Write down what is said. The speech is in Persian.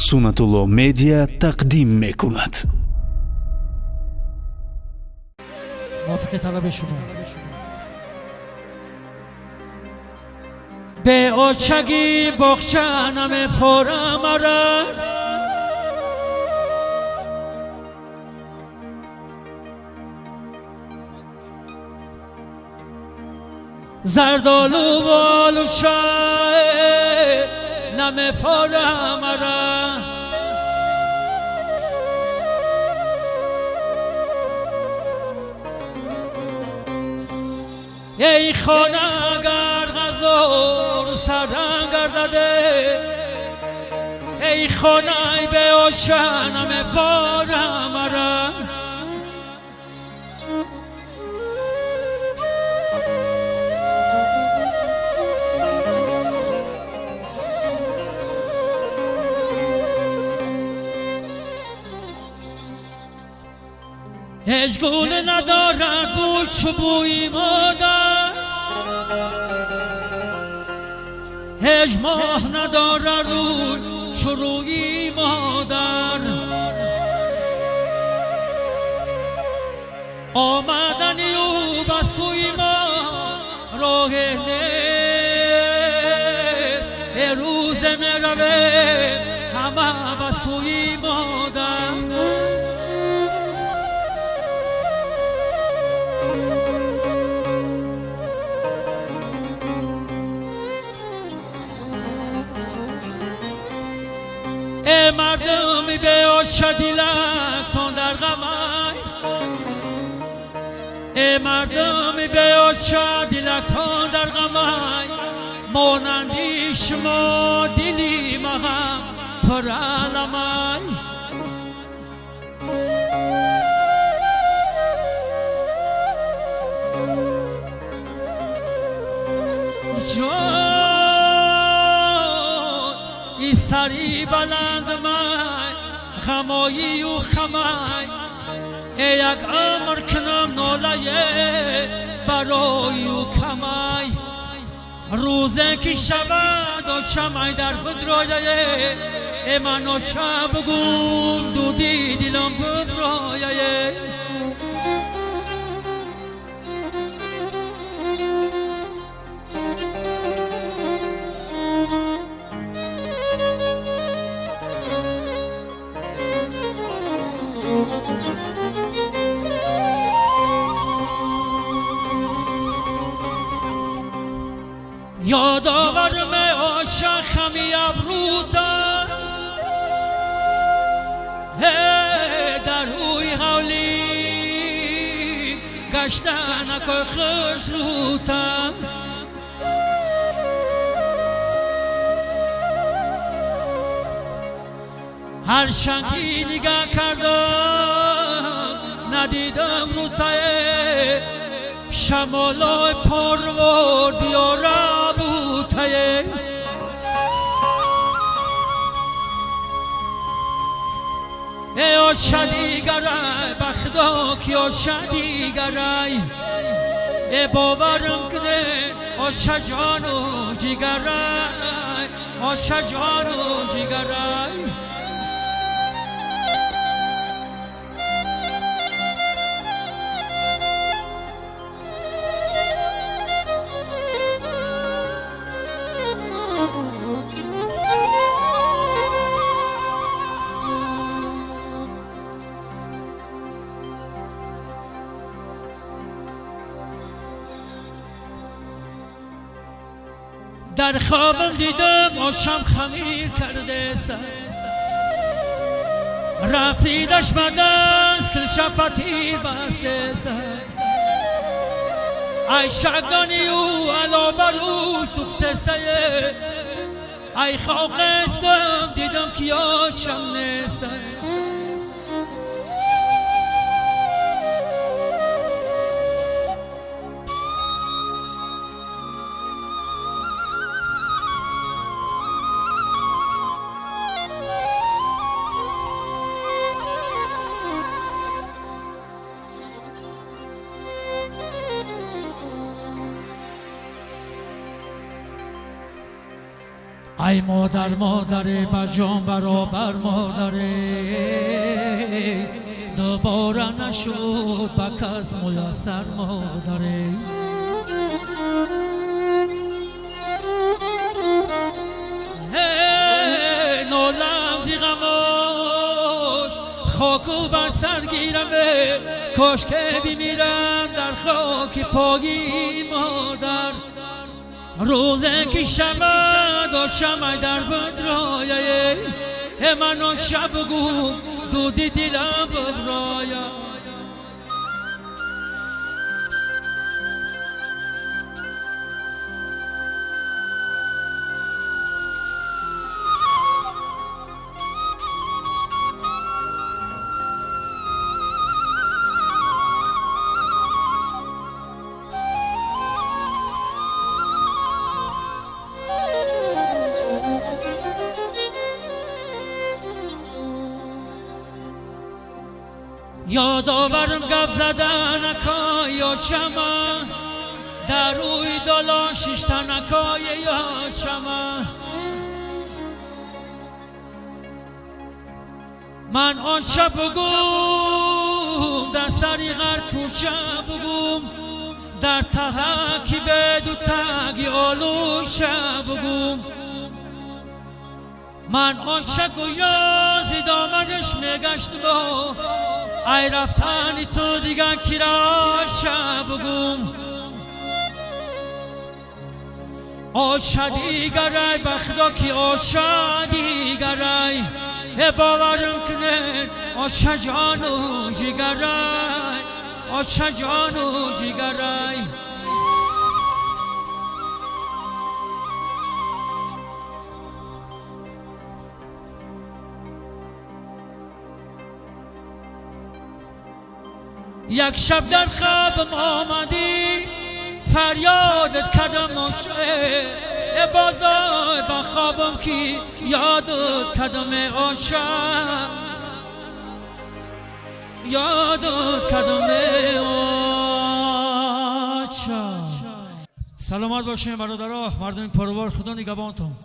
Сунатулло медиа тақдим мекунад. موافق طلب شما به اوچگی بخشنم فورم را زردالو والو شای نم فورم را ای خانه اگر غذا سرم گردده ای خانه به آشنم فارم را هیچ گل ندارد بود چوبوی مادر هیچ ماه ندارد روی شروعی مادر آمدنی او بسوی ما راه نیست روز مروه همه بسوی مادر ای مردمی به آشدی لختان در غمای ای مردمی به آشدی لختان در غمای مانندی شما دلی مهم پر علمای ای سری بلند من خمایی و خمای ای یک عمر کنم ناله برای و کمای روزه که شود و شمعی در بدرایه ای منو شب گون دودی دلم بدرایه یادآورم عاشق همی ابروتا در روی حولی گشتن اکای خوش روتا هر شنگی نگاه کردم ندیدم روتای شمالای پرور بیارم بوتای ای آشدیگرای بخدا کی آشدیگرای ای باورم کنه آشجان و جیگرای آشجان و جیگرای در خوابم دیدم آشم خمیر کرده سر رفتیدش بدست کل شفتی بسته سر ای شگانی او علا بر او سخته سر ای خواستم دیدم که آشم نسر ای مادر مادره با جان برابر مادره دوباره نشد با کس میسر مادره نالم زی غماش خاکو بر سر گیرمه کاش که بمیرم در خاک پایی مادر روزه که شمع داشتم در بدرایه منو شب گم دودی دلم ببرایه یادآورم گپ زدن اکای یا شما در روی دلان شیشتن اکای یا شما من آن شب بگم در سری غر کوچه بگم در تحکی بدو تگی آلو شب بگم من عاشق و یازی دامنش میگشت با ای رفتنی تو دیگه کی را شب بگم آشدی گرای بخدا کی آشدی گرای باورم کنه آشا جانو جگرای آشا جانو جگرای یک شب در خوابم آمدی فریادت کردم آشه بازای با خوابم کی یادت کردم آشه یادت کردم آشه سلامت باشین برادرها مردم پروار خدا نگهبانتون